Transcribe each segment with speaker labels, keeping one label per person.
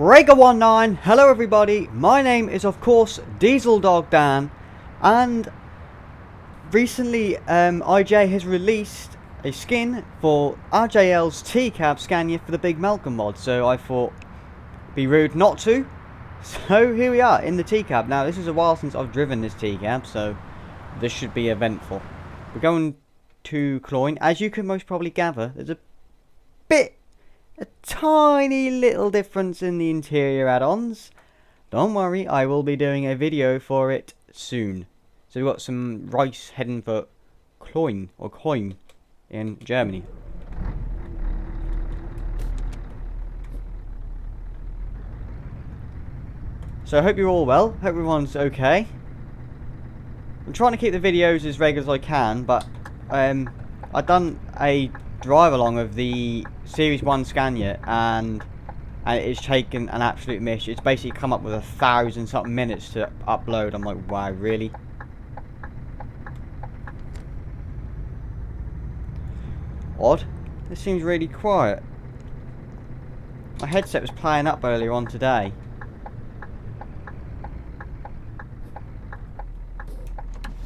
Speaker 1: Breaker19, hello everybody, my name is of course Diesel Dog Dan, and recently IJ has released a skin for RJL's T-Cab Scania for the Big Malcolm mod, so I thought it'd be rude not to. So here we are in the T-Cab. Now this is a while since I've driven this T-Cab, so this should be eventful. We're going to Cloyne. As you can most probably gather, there's a tiny little difference in the interior add-ons. Don't worry, I will be doing a video for it soon. So we've got some rice heading for Cloyne, or Coin, in Germany. So I hope you're all well, hope everyone's okay. I'm trying to keep the videos as regular as I can, but I've done a drive along of the Series 1 Scania and it's taken an absolute miss. It's basically come up with 1,000 something minutes to upload. I'm like, wow, really? Odd. This seems really quiet. My headset was playing up earlier on today.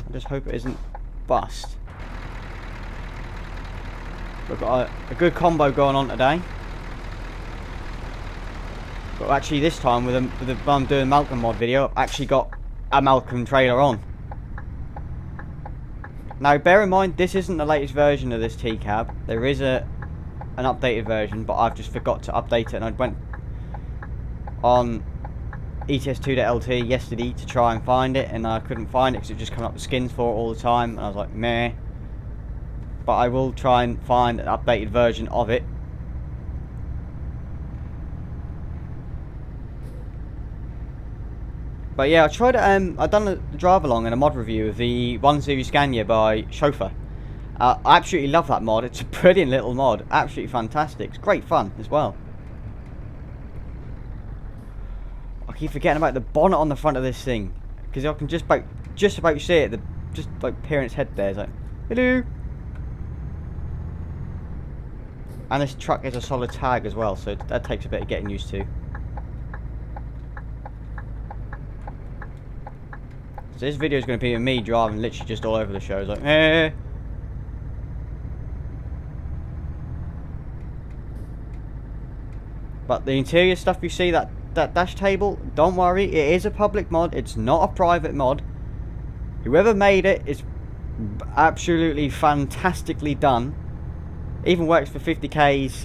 Speaker 1: I just hope it isn't bust. We've got a good combo going on today. But actually this time with when I'm doing a Malcolm mod video, I've actually got a Malcolm trailer on. Now bear in mind, this isn't the latest version of this T-Cab. There is an updated version, but I've just forgot to update it, and I went on ETS2.lt yesterday to try and find it, and I couldn't find it because it just coming up with skins for it all the time, and I was like, meh. But I will try and find an updated version of it. But yeah, I tried. I've done a drive along and a mod review of the 1 Series Scania by Shoofer. I absolutely love that mod. It's a brilliant little mod, absolutely fantastic. It's great fun as well. I keep forgetting about the bonnet on the front of this thing because I can just about see it. Just like peering its head there. It's like, hello. And this truck is a solid tag as well, so that takes a bit of getting used to. So this video is going to be me driving literally just all over the show. It's like, eh. But the interior stuff you see, that dash table, don't worry, it is a public mod. It's not a private mod. Whoever made it is absolutely fantastically done. Even works for 50k's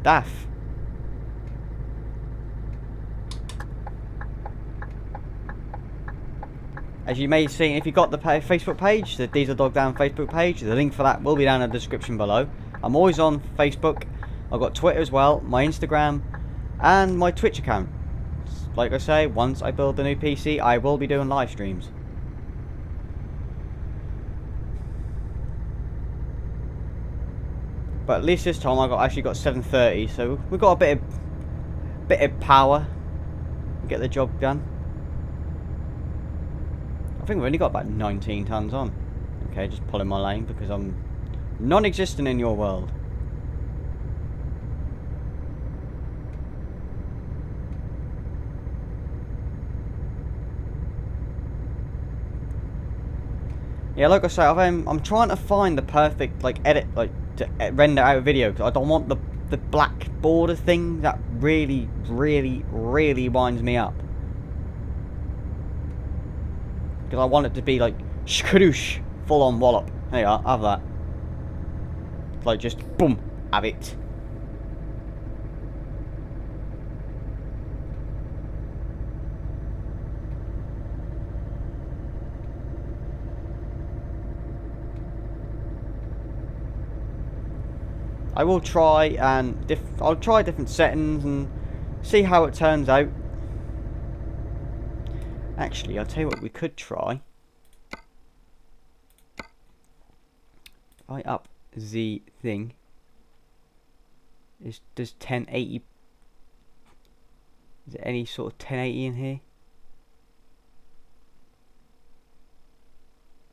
Speaker 1: DAF. As you may have seen, if you got the Facebook page, the Diesel Dog Dan Facebook page, the link for that will be down in the description below. I'm always on Facebook. I've got Twitter as well, my Instagram, and my Twitch account. Like I say, once I build the new PC, I will be doing live streams. But at least this time I actually got 730, so we've got a bit of power to get the job done. I think we've only got about 19 tons on. Okay, just pulling my lane because I'm non-existent in your world. Yeah, like I say, I'm trying to find the perfect edit to render out a video because I don't want the black border thing that really winds me up. Because I want it to be like skadoosh, full on wallop. There you are, have that. Like just boom, have it. I will try and I'll try different settings and see how it turns out. Actually, I'll tell you what we could try. If I up the thing, does 1080? Is there any sort of 1080 in here?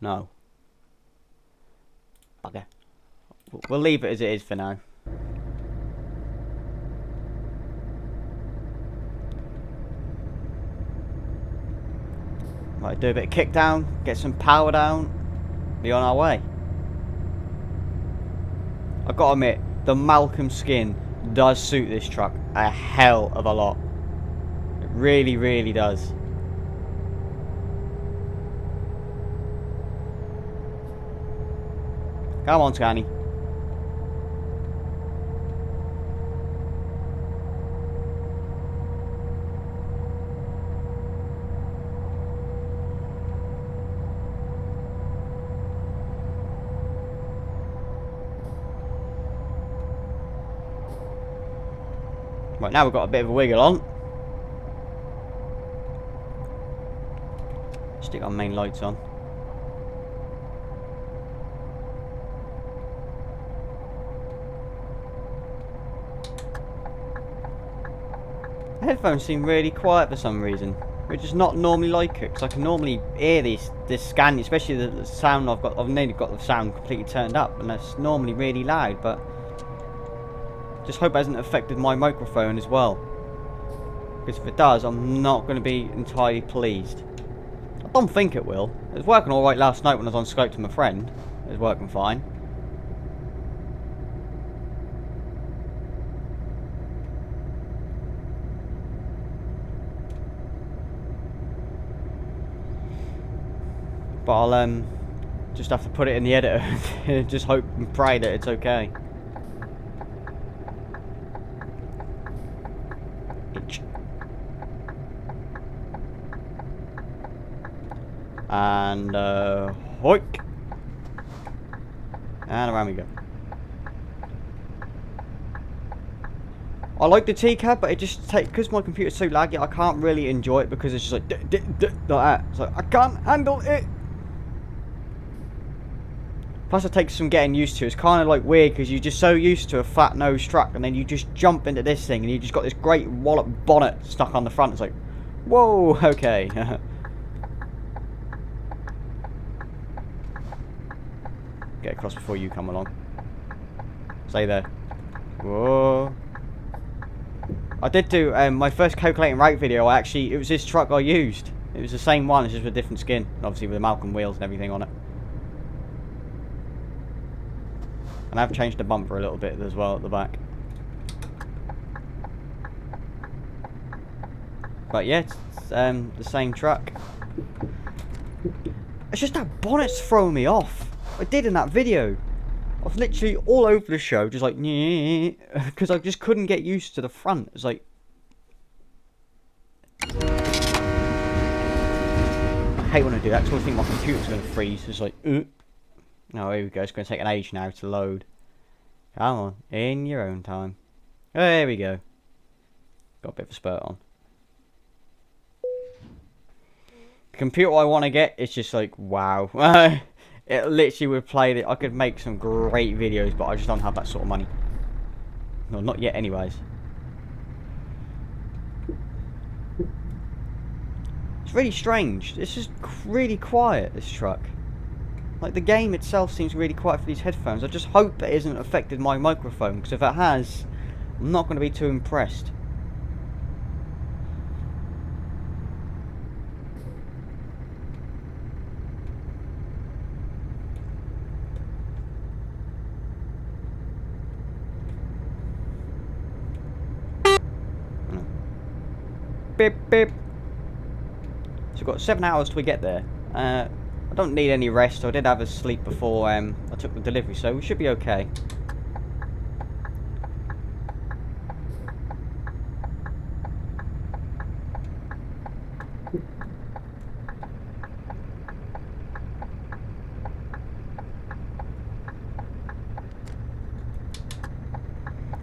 Speaker 1: No. Okay. We'll leave it as it is for now. Right, do a bit of kick down, get some power down, be on our way. I've got to admit, the Malcolm skin does suit this truck a hell of a lot. It really, really does. Come on, Scanny. Right, now we've got a bit of a wiggle on. Stick our main lights on. The headphones seem really quiet for some reason, which is not normally like it, because I can normally hear this scan, especially the sound I've nearly got the sound completely turned up, and that's normally really loud, but just hope it hasn't affected my microphone as well, because if it does, I'm not going to be entirely pleased. I don't think it will. It was working alright last night when I was on Skype to my friend. It was working fine. But I'll just have to put it in the editor and just hope and pray that it's okay. And hoik, and around we go. I like the TCAD, but it just takes, because my computer's so laggy, I can't really enjoy it because it's just like that. It's like I can't handle it. Plus, it takes some getting used to. It's kind of like weird because you're just so used to a fat nose truck, and then you just jump into this thing, and you just got this great wallop bonnet stuck on the front. It's like, whoa, okay. Get across before you come along. Stay there. Whoa. I did do my first calculating route video. It was this truck I used. It was the same one, it's just with a different skin, obviously with the Malcolm wheels and everything on it. And I've changed the bumper a little bit as well at the back. But yeah, it's the same truck. It's just that bonnet's throwing me off. I did in that video. I was literally all over the show, just like, because I just couldn't get used to the front. It's like, I hate when I do that, because I think my computer's going to freeze. It's like, oh, here we go. It's going to take an age now to load. Come on, in your own time. Oh, there we go. Got a bit of a spurt on. The computer I want to get is just like, wow. It literally would play that. I could make some great videos, but I just don't have that sort of money. No, not yet anyways. It's really strange. It's just really quiet, this truck. Like, the game itself seems really quiet for these headphones. I just hope it hasn't affected my microphone, because if it has, I'm not going to be too impressed. Beep, beep. So we've got 7 hours till we get there. I don't need any rest. I did have a sleep before I took the delivery, so we should be okay.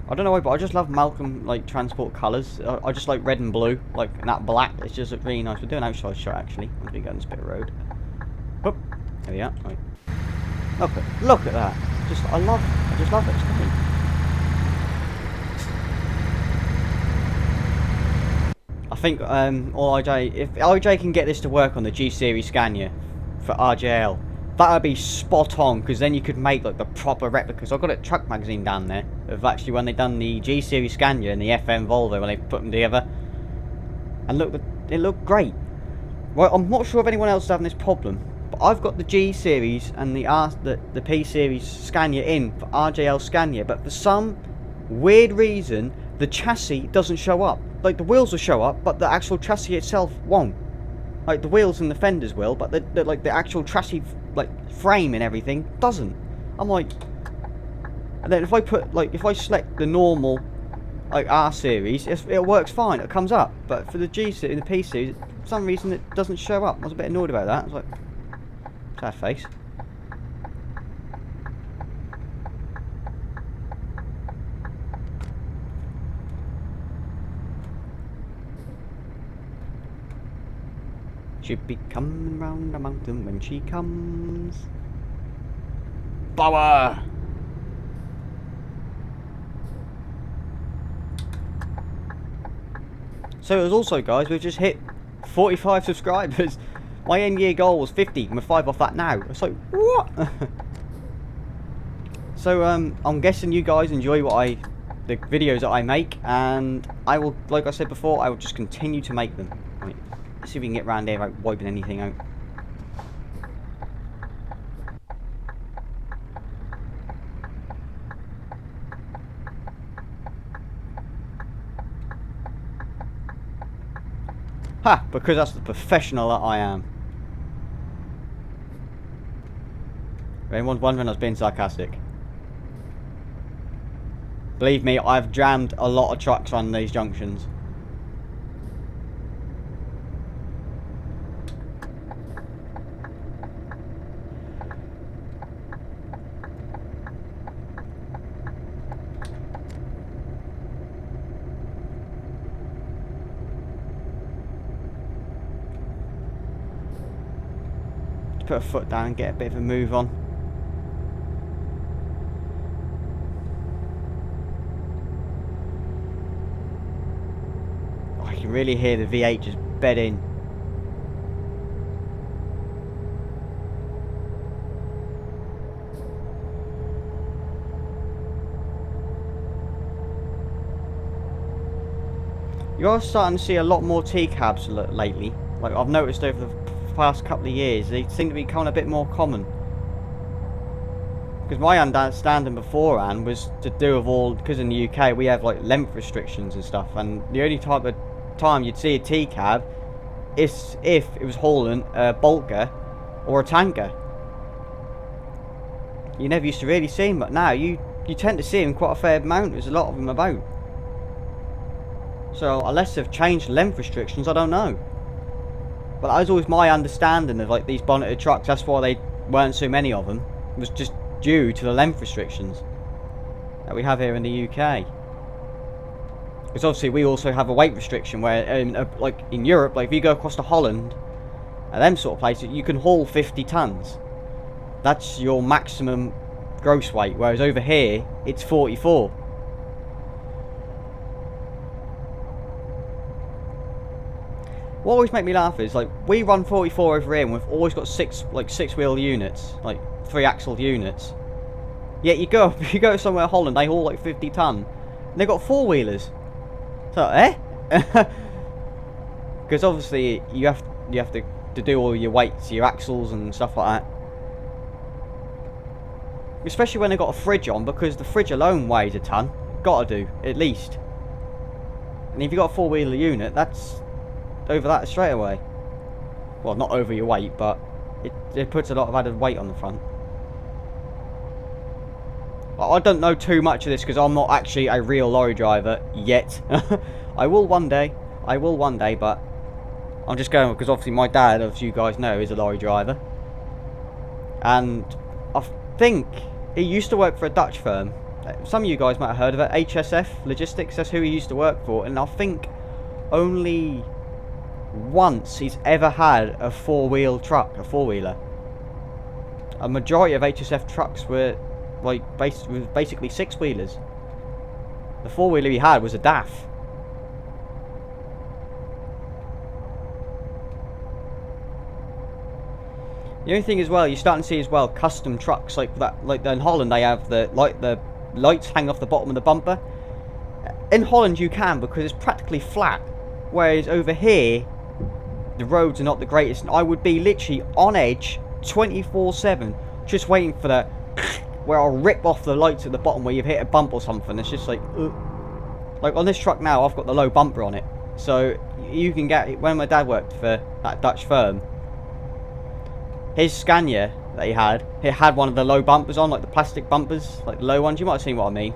Speaker 1: I don't know why, but I just love Malcolm, like, transport colours. I just like red and blue, like, and that black. It's just really nice. We're doing an outside shot, actually, once we go on this bit of road. Whoop. There we are. Right. Look at that. I just love it. It's great. I think, if IJ can get this to work on the G Series Scania for RJL, that would be spot on, because then you could make like the proper replicas. I've got a truck magazine down there of actually when they done the G Series Scania and the FM Volvo when they put them together, and look, it looked great. Right, I'm not sure if anyone else is having this problem, but I've got the G series and the P series Scania in for RJL Scania, but for some weird reason the chassis doesn't show up. Like, the wheels will show up, but the actual chassis itself won't. Like, the wheels and the fenders will, but the actual chassis, like, frame and everything doesn't. I'm like, and then if I select the normal, like, R series, it works fine, it comes up. But for the G series and the P series, for some reason it doesn't show up. I was a bit annoyed about that. I was like, sad face. She'll be coming round the mountain when she comes. Bora! So it was also, guys, we've just hit 45 subscribers. My end year goal was 50, and we're 5 off that now. It's like, what? So I'm guessing you guys enjoy the videos that I make, and I will, like I said before, I will just continue to make them. Right, let's see if we can get round here without wiping anything out. Ha! Because that's the professional that I am. If anyone's wondering, I was being sarcastic. Believe me, I've jammed a lot of trucks on these junctions. Put a foot down and get a bit of a move on. Oh, I can really hear the V8 just bed in. You are starting to see a lot more T-cabs lately. Like, I've noticed over the past couple of years, they seem to be becoming a bit more common. Because my understanding beforehand was to do with all, because in the UK we have like length restrictions and stuff, and the only type of time you'd see a T-cab is if it was hauling a bulker or a tanker. You never used to really see them, but now you tend to see them quite a fair amount. There's a lot of them about. So unless they've changed length restrictions, I don't know. But that was always my understanding of like these bonneted trucks. That's why they weren't so many of them. It was just due to the length restrictions that we have here in the UK. Because obviously we also have a weight restriction where, like in Europe, like if you go across to Holland and them sort of places, you can haul 50 tons. That's your maximum gross weight. Whereas over here, it's 44. What always makes me laugh is, like, we run 44 over here and we've always got six wheel units, like 3 axle units. Yet you go somewhere in Holland, they haul like 50 ton, and they've got 4 wheelers. So, eh? Because obviously you have to do all your weights, your axles and stuff like that. Especially when they've got a fridge on, because the fridge alone weighs a ton. Gotta do, at least. And if you've got a 4-wheeler unit, that's over that straight away. Well, not over your weight, but it puts a lot of added weight on the front. I don't know too much of this because I'm not actually a real lorry driver yet. I will one day, but I'm just going because obviously my dad, as you guys know, is a lorry driver. And I think he used to work for a Dutch firm. Some of you guys might have heard of it, HSF Logistics, that's who he used to work for. And I think only once he's ever had a 4-wheel truck, a 4-wheeler. A majority of HSF trucks were like basically 6-wheelers. The 4-wheeler he had was a DAF. The only thing as well, you're starting to see as well custom trucks like that. Like in Holland, they have the lights hang off the bottom of the bumper. In Holland, you can because it's practically flat, whereas over here, the roads are not the greatest. I would be literally on edge 24/7, just waiting for the where I'll rip off the lights at the bottom where you've hit a bump or something. It's just like on this truck now, I've got the low bumper on it, so you can get. When my dad worked for that Dutch firm, his Scania that it had one of the low bumpers on, like the plastic bumpers, like the low ones. You might have seen what I mean,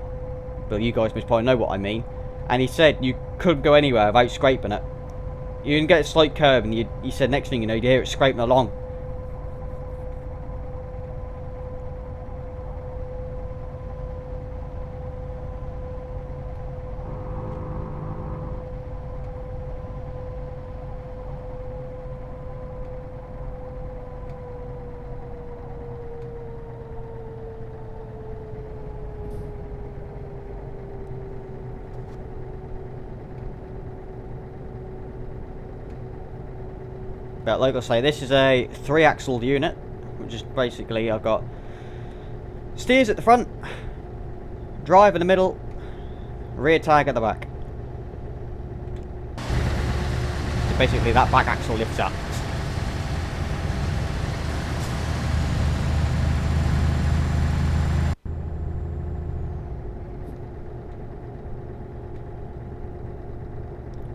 Speaker 1: but you guys must probably know what I mean. And he said you couldn't go anywhere without scraping it. You can get a slight curve, and he said next thing you know, you'd hear it scraping along. But like I say, this is a 3-axle unit, which is basically I've got steers at the front, drive in the middle, rear tag at the back. So basically that back axle lifts up.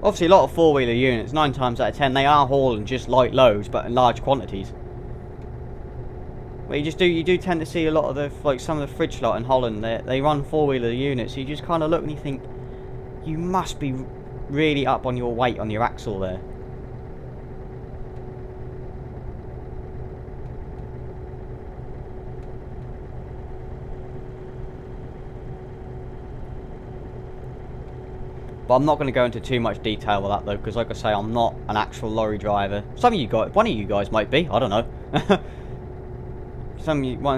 Speaker 1: Obviously a lot of 4-wheeler units, 9 times out of 10, they are hauling just light loads, but in large quantities. But you do tend to see a lot of the, like some of the fridge lot in Holland, they run 4-wheeler units, so you just kind of look and you think, you must be really up on your weight on your axle there. But I'm not going to go into too much detail with that though, because like I say, I'm not an actual lorry driver. Some of you guys, one of you guys might be, I don't know. A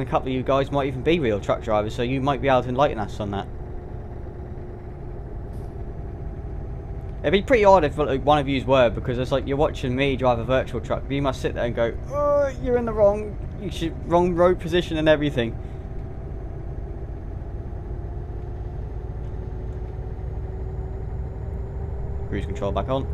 Speaker 1: couple of you guys might even be real truck drivers, so you might be able to enlighten us on that. It'd be pretty odd if like, one of yous were, because it's like you're watching me drive a virtual truck, but you must sit there and go, oh, you're in the wrong road position and everything. Cruise control back on.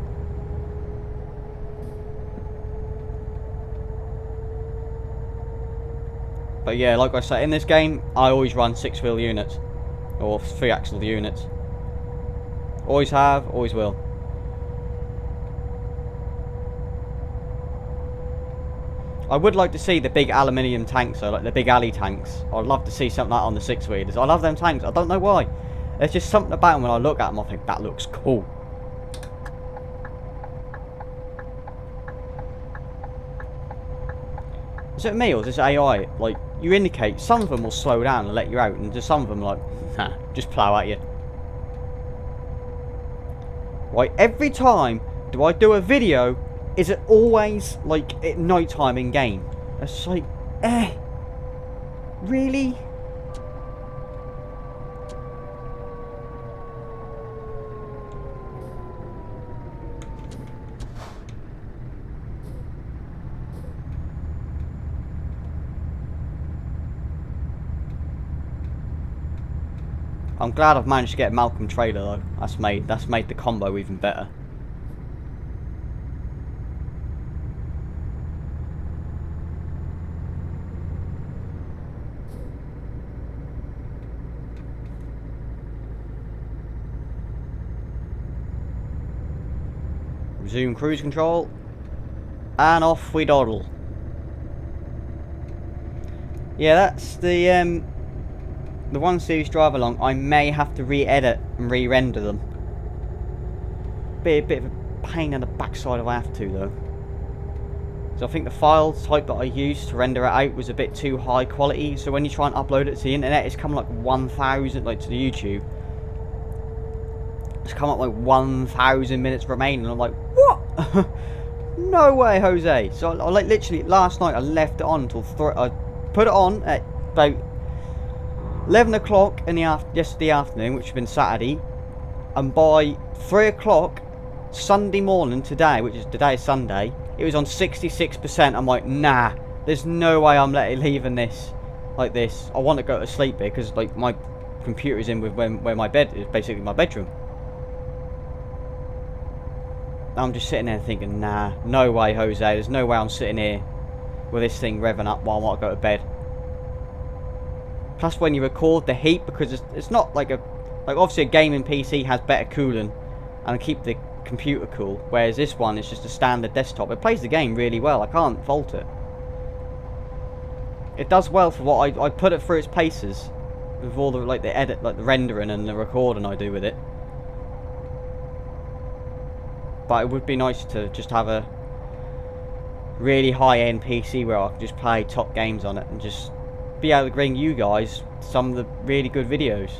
Speaker 1: But yeah, like I say, in this game, I always run 6-wheel units. Or 3-axle units. Always have, always will. I would like to see the big aluminium tanks though, like the big alley tanks. I'd love to see something like that on the 6-wheelers. I love them tanks, I don't know why. There's just something about them when I look at them, I think that looks cool. Is it me or is this AI? Like, you indicate, some of them will slow down and let you out, and just some of them like, nah, just plough at you. Right, every time do I do a video, is it always like at night time in game? It's like, really? I'm glad I've managed to get a Malcolm trailer though. That's made the combo even better. Resume cruise control, and off we dawdle. Yeah, that's the 1 series drive along. I may have to re-edit and re-render them. Be a bit of a pain in the backside if I have to though. So I think the file type that I used to render it out was a bit too high quality. So when you try and upload it to the internet, it's coming like 1,000, like to the YouTube. It's come up like 1,000 minutes remaining. I'm like, what? No way, Jose. So I like literally last night I left it on until I put it on at about 11 o'clock in the yesterday afternoon, which has been Saturday, and by 3 o'clock Sunday morning today, which is today is Sunday, it was on 66%. I'm like, nah, there's no way I'm leaving this like this. I want to go to sleep here because like my computer's in with where my bed is, basically my bedroom. I'm just sitting there thinking, nah, no way, Jose. There's no way I'm sitting here with this thing revving up while I go to bed. Plus, when you record the heat, because it's not like obviously a gaming PC has better cooling and keep the computer cool, whereas this one is just a standard desktop. It plays the game really well. I can't fault it. It does well for what I put it through its paces with all the the edit, the rendering and the recording I do with it. But it would be nice to just have a really high-end PC where I can just play top games on it and just be able to bring you guys some of the really good videos.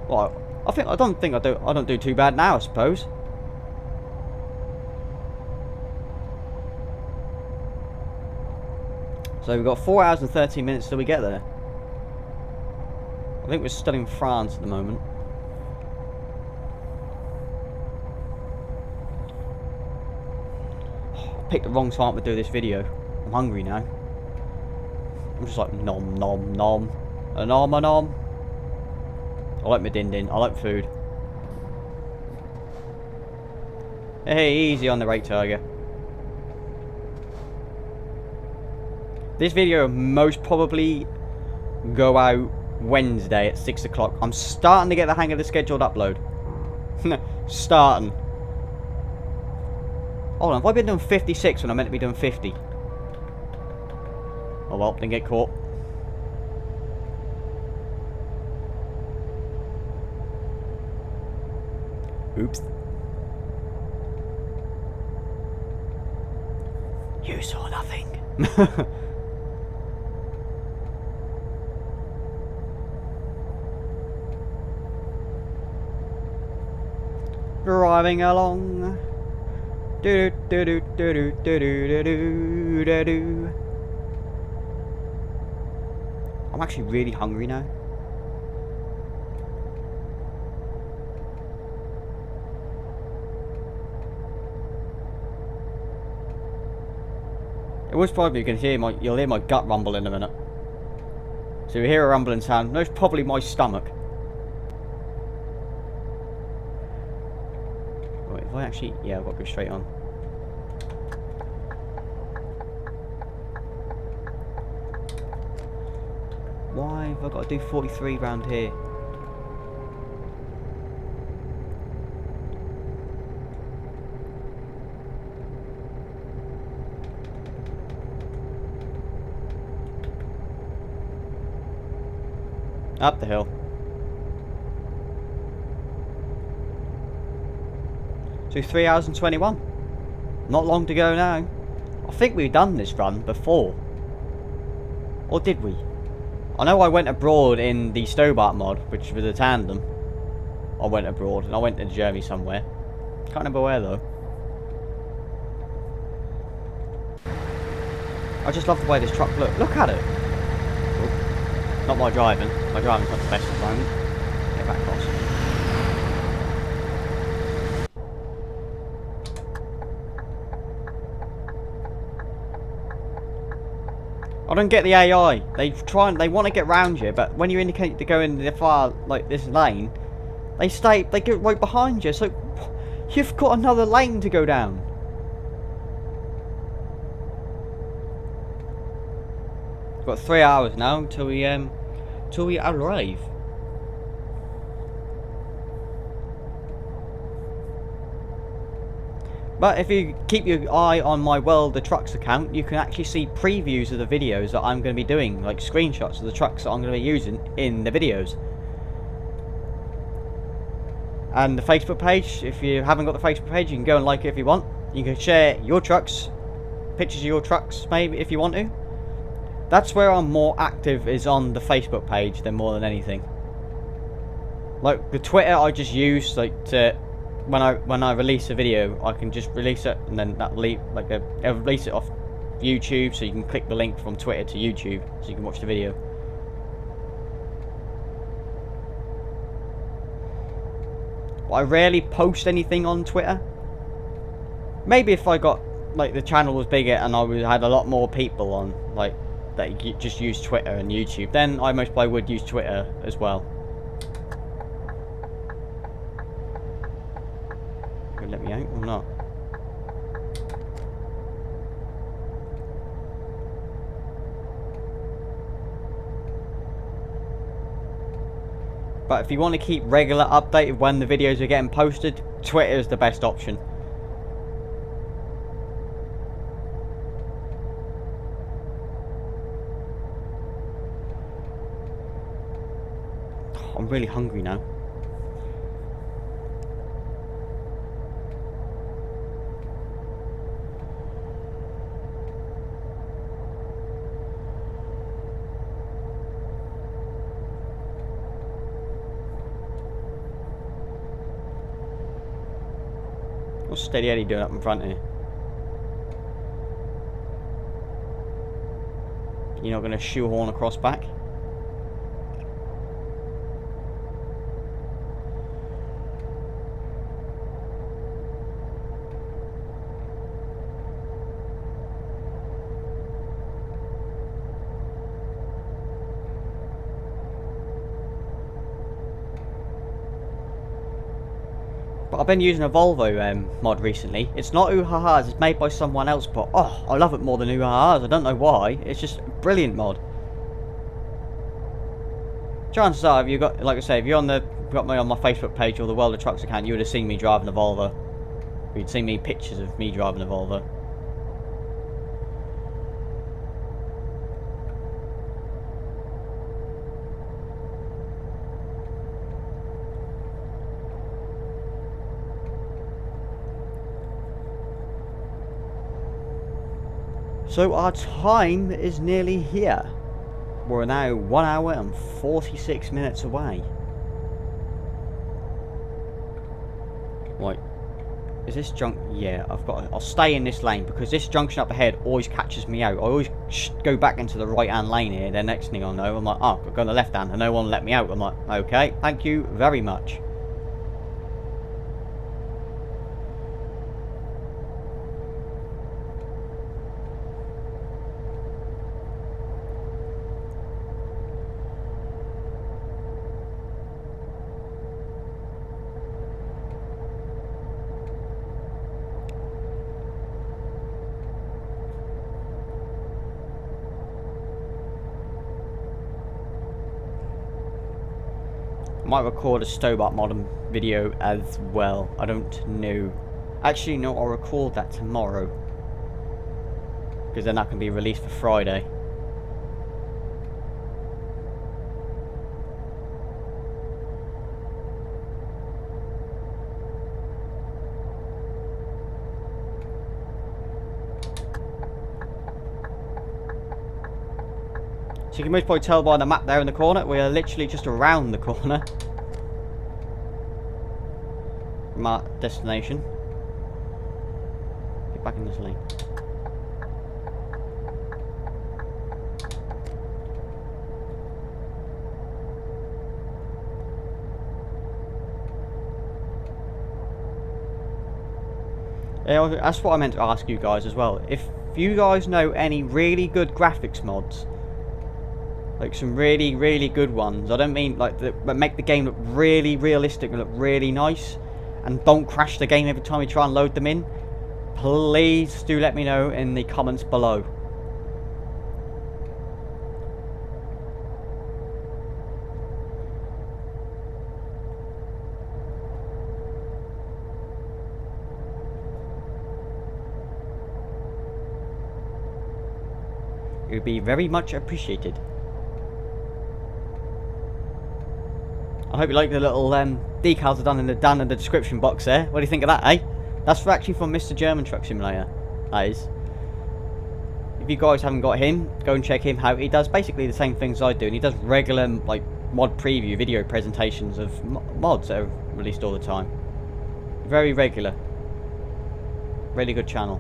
Speaker 1: Well, I don't do too bad now, I suppose. So we've got 4 hours and 13 minutes till we get there. I think we're still in France at the moment. I picked the wrong time to do this video. I'm hungry now. I'm just like nom nom nom. A nom a nom. I like my din din. I like food. Hey, easy on the right tiger. This video will most probably go out Wednesday at 6 o'clock. I'm starting to get the hang of the scheduled upload. Starting. Hold on, have I been doing 56 when I meant to be doing 50? Oh well, didn't get caught. Oops. You saw nothing. Driving along. Do do do do do do do do do do. I'm actually really hungry now. It was probably, you can hear you'll hear my gut rumble in a minute. So you hear a rumbling sound. That's probably my stomach. Wait, if I actually, yeah, I've got to go straight on. Why have I got to do 43 round here? Up the hill. So 3 hours and 21. Not long to go now. I think we've done this run before. Or did we? I know I went abroad in the Stobart mod, which was a tandem. I went abroad, and I went to Germany somewhere. Can't remember where though. I just love the way this truck looks. Look at it. Oh, not my driving. My driving's not the best at the moment. Get back across. I don't get the AI. They want to get round you, but when you indicate to go in the far, like this lane, they get right behind you. So you've got another lane to go down. We've got 3 hours now till we arrive. But if you keep your eye on my World of Trucks account, you can actually see previews of the videos that I'm going to be doing, like screenshots of the trucks that I'm going to be using in the videos. And the Facebook page, if you haven't got the Facebook page, you can go and like it if you want. You can share your trucks, pictures of your trucks maybe if you want to. That's where I'm more active, is on the Facebook page than more than anything. Like the Twitter I just use like to... When I release a video, I can just release it, and then that I'll release it off YouTube, so you can click the link from Twitter to YouTube, so you can watch the video. But I rarely post anything on Twitter. Maybe if I got the channel was bigger and I had a lot more people on that just use Twitter and YouTube, then I most probably would use Twitter as well. Let me out or not? But if you want to keep regular update of when the videos are getting posted, Twitter is the best option. I'm really hungry now. What's Steady Eddie doing up in front here? You're not going to shoehorn across back? But I've been using a Volvo mod recently. It's not Ohaha's, it's made by someone else, but oh, I love it more than Ohaha's. I don't know why. It's just a brilliant mod. Chances are, if you got, like I say, if you're got me on my Facebook page or the World of Trucks account, you would have seen me driving a Volvo. You'd seen me pictures of me driving a Volvo. So our time is nearly here. We're now 1 hour and 46 minutes away. Right. Is this yeah, I'll stay in this lane because this junction up ahead always catches me out. I always go back into the right hand lane here. Then next thing I know, I'm like, oh, I've gone the left hand and no one let me out. I'm like, okay, thank you very much. Might record a Stobart Modding video as well. I don't know. Actually, no, I'll record that tomorrow. Because then that can be released for Friday. So you can most probably tell by the map there in the corner, we are literally just around the corner from our destination. Get back in this lane. Yeah, that's what I meant to ask you guys as well. If you guys know any really good graphics mods, like some really, really good ones. I don't mean like but make the game look really realistic and look really nice, and don't crash the game every time you try and load them in. Please do let me know in the comments below. It would be very much appreciated. I hope you like the little decals down in the description box there. What do you think of that, eh? That's actually from Mr. German Truck Simulator. That is. If you guys haven't got him, go and check him out. He does basically the same things I do, and he does regular like mod preview video presentations of mods that are released all the time. Very regular. Really good channel.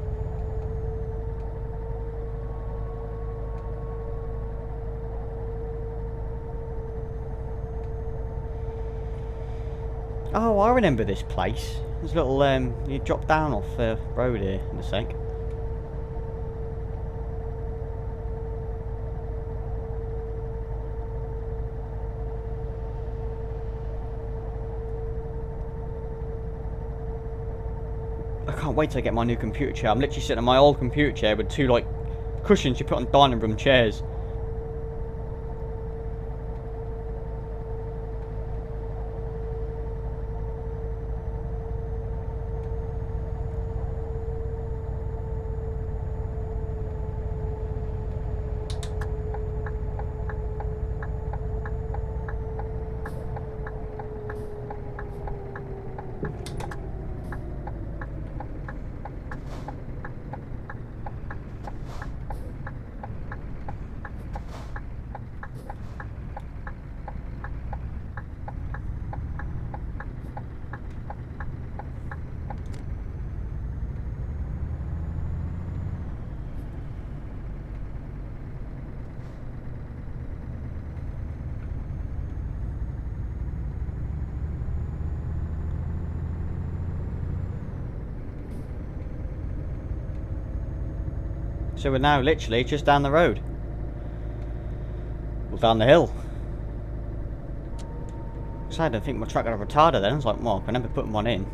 Speaker 1: Oh, I remember this place. There's a little, you drop down off the road here in a sec. I can't wait till I get my new computer chair. I'm literally sitting in my old computer chair with two, like, cushions you put on dining room chairs. So we're now literally just down the road. Well, down the hill. So I don't think my truck got a retarder then. I was like, well, I can never put one in.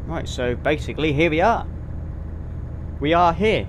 Speaker 1: Right, so basically here we are. We are here.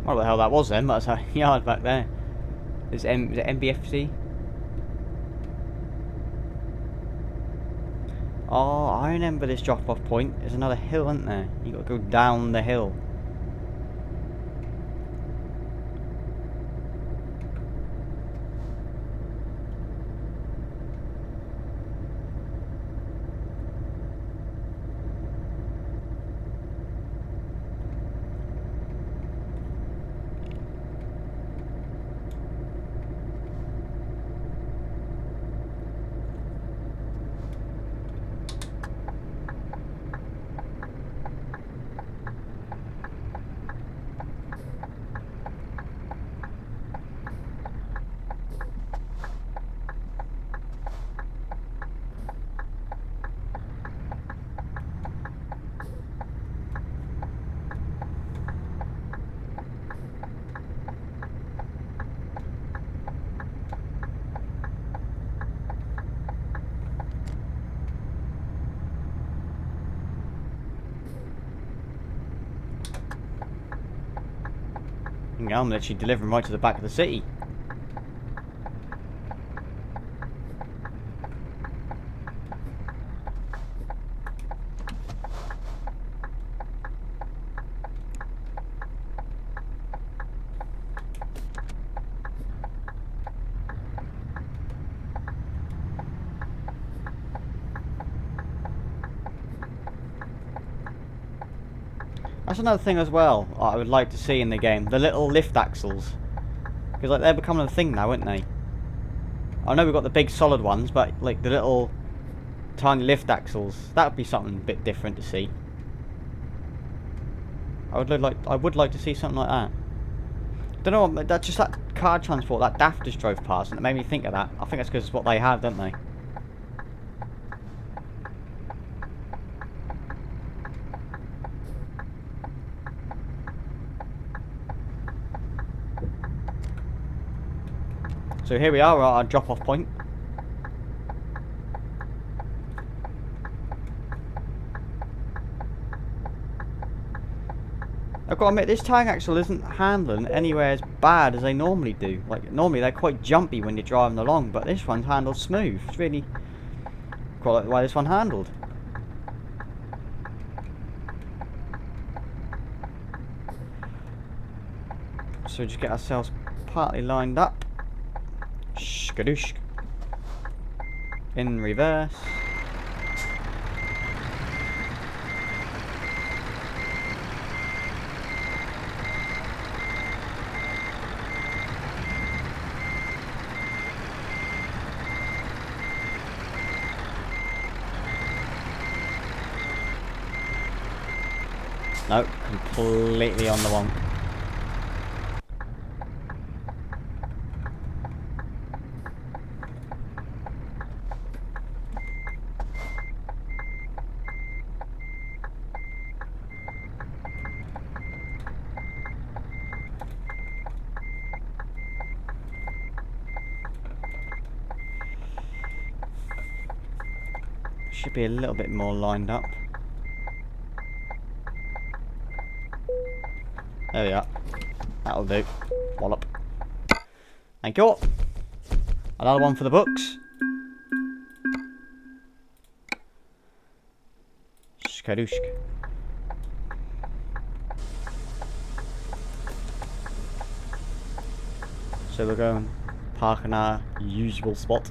Speaker 1: What the hell that was then? That's a yard back there. Is it MBFC? Oh, I remember this drop-off point. There's another hill, isn't there? You got to go down the hill. Yeah, I'm literally delivering right to the back of the city. That's another thing as well I would like to see in the game, the little lift axles. Because like they're becoming a thing now, aren't they? I know we've got the big solid ones, but like the little tiny lift axles, that would be something a bit different to see. I would like to see something like that. Don't know, that's just that car transport that Daft just drove past, and it made me think of that. I think that's because it's what they have, don't they? So here we are at our drop-off point. I've got to admit, this tying axle isn't handling anywhere as bad as they normally do. Like, normally they're quite jumpy when you're driving along, but this one's handled smooth. It's really quite like the way this one handled. So just get ourselves partly lined up. Skadoosh. In reverse. No, completely on the wrong. Should be a little bit more lined up. There we are. That'll do. Wallop. Thank you. Another one for the books. Skadushk. So we're going to park in our usual spot.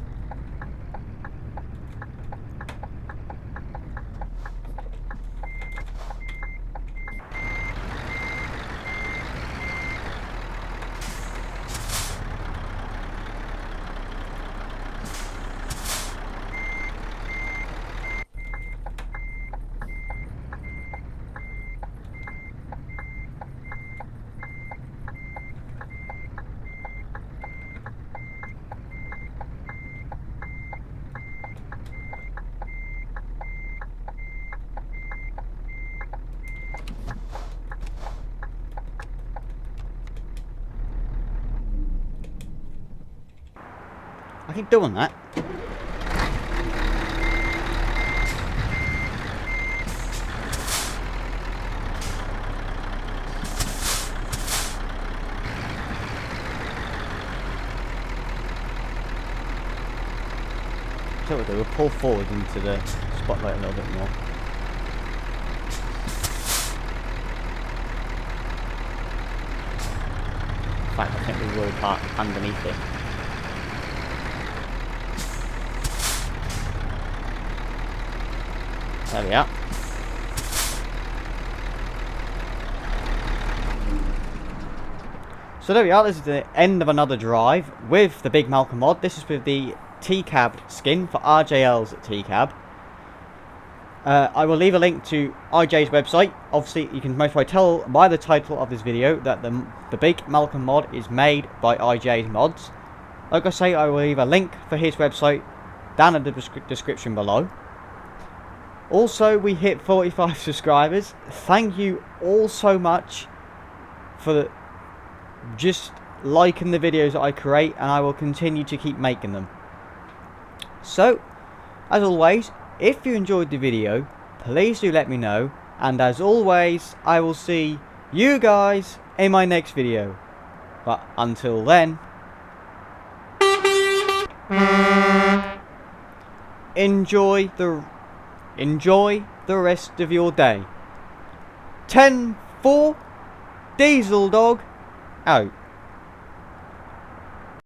Speaker 1: I keep doing that. So we'll do, we'll pull forward into the spotlight a little bit more. In fact, I think we will park underneath it. There we are. So there we are, this is the end of another drive with the big Malcolm mod. This is with the TCAB skin for RJL's TCAB. I will leave a link to IJ's website. Obviously, you can most probably tell by the title of this video that the big Malcolm mod is made by IJ's mods. Like I say, I will leave a link for his website down in the description below. Also, we hit 45 subscribers. Thank you all so much for just liking the videos that I create, and I will continue to keep making them. So, as always, if you enjoyed the video, please do let me know, and as always, I will see you guys in my next video. But until then, enjoy the rest of your day. 10-4 Diesel Dog out.